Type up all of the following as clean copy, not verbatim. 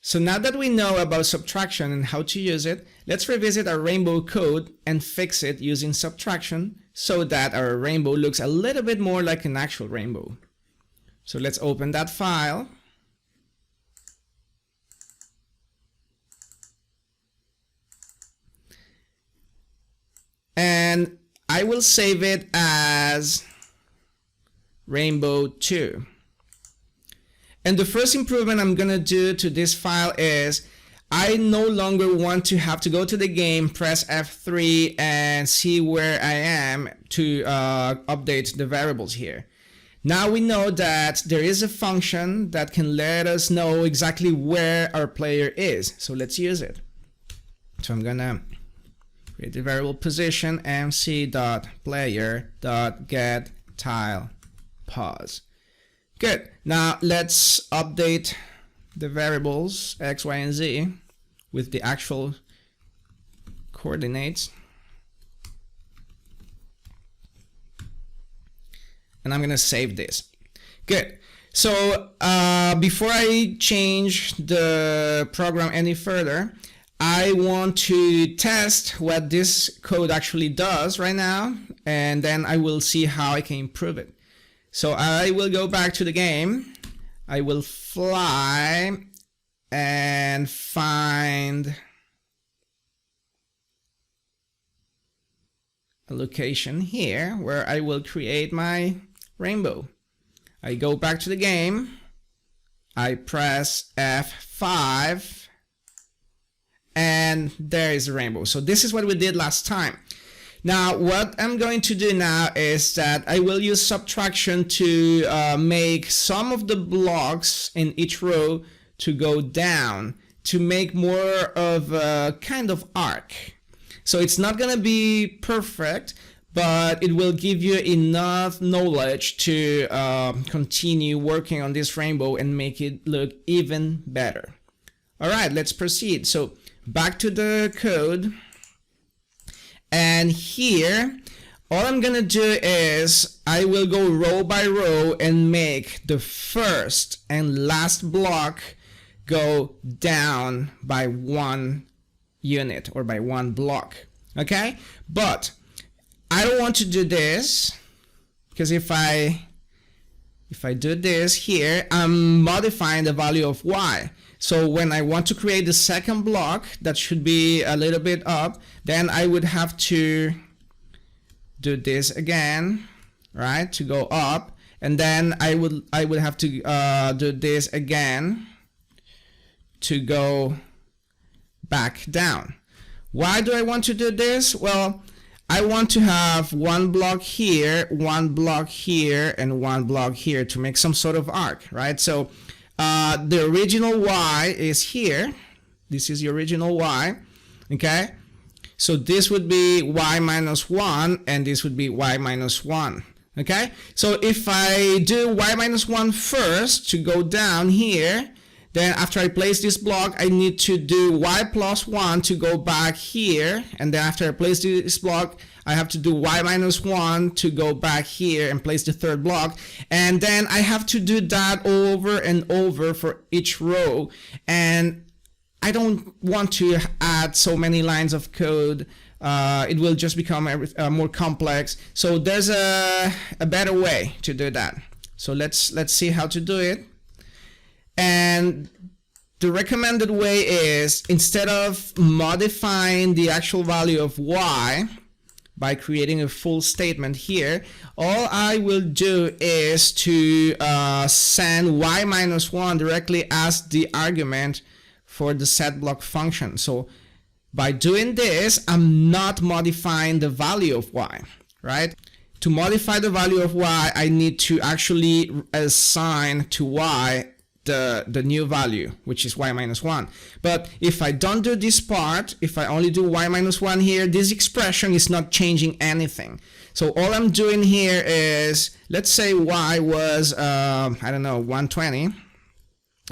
So now that we know about subtraction and how to use it, let's revisit our rainbow code and fix it using subtraction so that our rainbow looks a little bit more like an actual rainbow. So let's open that file. And I will save it as rainbow 2. And the first improvement I'm going to do to this file is I no longer want to have to go to the game, press F3 and see where I am to update the variables here. Now we know that there is a function that can let us know exactly where our player is. So let's use it. So I'm going to create the variable position mc.player.getTilePos. Good. Now let's update the variables x, y, and z with the actual coordinates. And I'm going to save this. Good. So before I change the program any further, I want to test what this code actually does right now, and then I will see how I can improve it. So I will go back to the game. I will fly and find a location here where I will create my rainbow. I go back to the game. I press F5 and there is a rainbow. So this is what we did last time. Now what I'm going to do now is that I will use subtraction to make some of the blocks in each row to go down to make more of a kind of arc. So it's not going to be perfect, but it will give you enough knowledge to continue working on this rainbow and make it look even better. All right, let's proceed. So back to the code. And here, all I'm gonna do is I will go row by row and make the first and last block go down by 1 unit or by 1 block. Okay? But I don't want to do this because if I do this here, I'm modifying the value of y. So when I want to create the second block that should be a little bit up, then I would have to do this again, right, to go up, and then I would have to do this again to go back down. Why do I want to do this? Well, I want to have 1 block here, 1 block here, and 1 block here to make some sort of arc, right? So the original y is here. This is the original y. Okay, so this would be y minus 1 and this would be y minus 1. Okay, so if I do y minus 1 first to go down here, then after I place this block I need to do y plus 1 to go back here, and then after I place this block I have to do y minus 1 to go back here and place the third block, and then I have to do that over and over for each row, and I don't want to add so many lines of code. It will just become more complex. So there's a better way to do that. So let's see how to do it. And the recommended way is, instead of modifying the actual value of y by creating a full statement here, all I will do is to send y minus 1 directly as the argument for the setBlock function. So by doing this, I'm not modifying the value of y, right? To modify the value of y, I need to actually assign to y the new value, which is y minus 1. But if I don't do this part, if I only do y minus 1 here, this expression is not changing anything. So all I'm doing here is, let's say y was, I don't know, 120.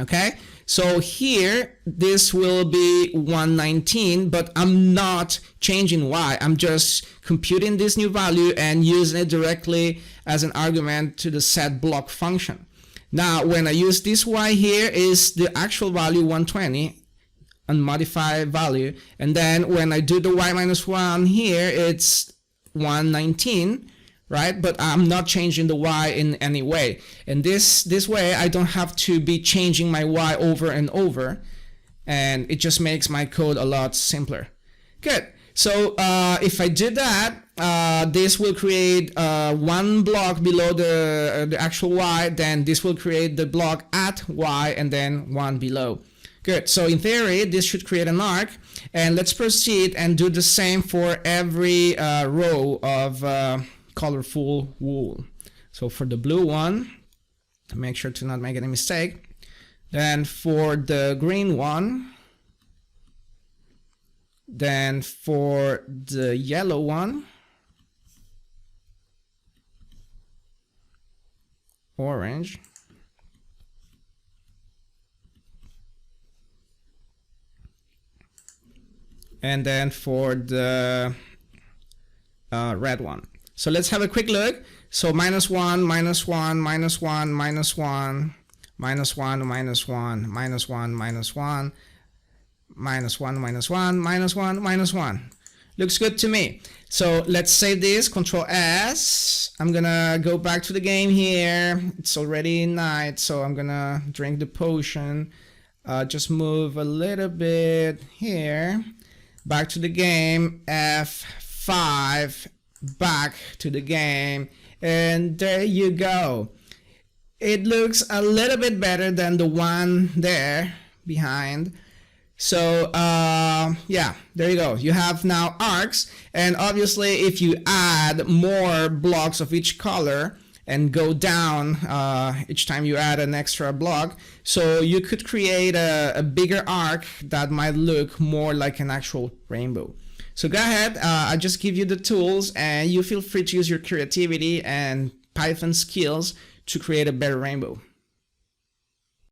Okay, so here this will be 119, but I'm not changing y. I'm just computing this new value and using it directly as an argument to the setBlock function. Now, when I use this y here is the actual value 120, unmodified value, and then when I do the y minus 1 here, it's 119, right? But I'm not changing the y in any way. And this way, I don't have to be changing my y over and over, and it just makes my code a lot simpler. Good. So if I do that, this will create one block below the actual y, then this will create the block at y, and then one below. Good. So in theory, this should create an arc, and let's proceed and do the same for every row of colorful wool. So for the blue one, make sure to not make any mistake. Then for the green one, then for the yellow one, orange, and then for the red one. So let's have a quick look. So -1, -1, -1, -1, -1, -1, -1, -1, -1, -1. Looks good to me. So let's save this, Control S. I'm gonna go back to the game here. It's already night, so I'm gonna drink the potion. Just move a little bit here. Back to the game, F5, back to the game, and there you go. It looks a little bit better than the one there behind. So yeah, there you go. You have now arcs, and obviously if you add more blocks of each color and go down each time you add an extra block, so you could create a bigger arc that might look more like an actual rainbow. So go ahead, I just give you the tools, and you feel free to use your creativity and Python skills to create a better rainbow.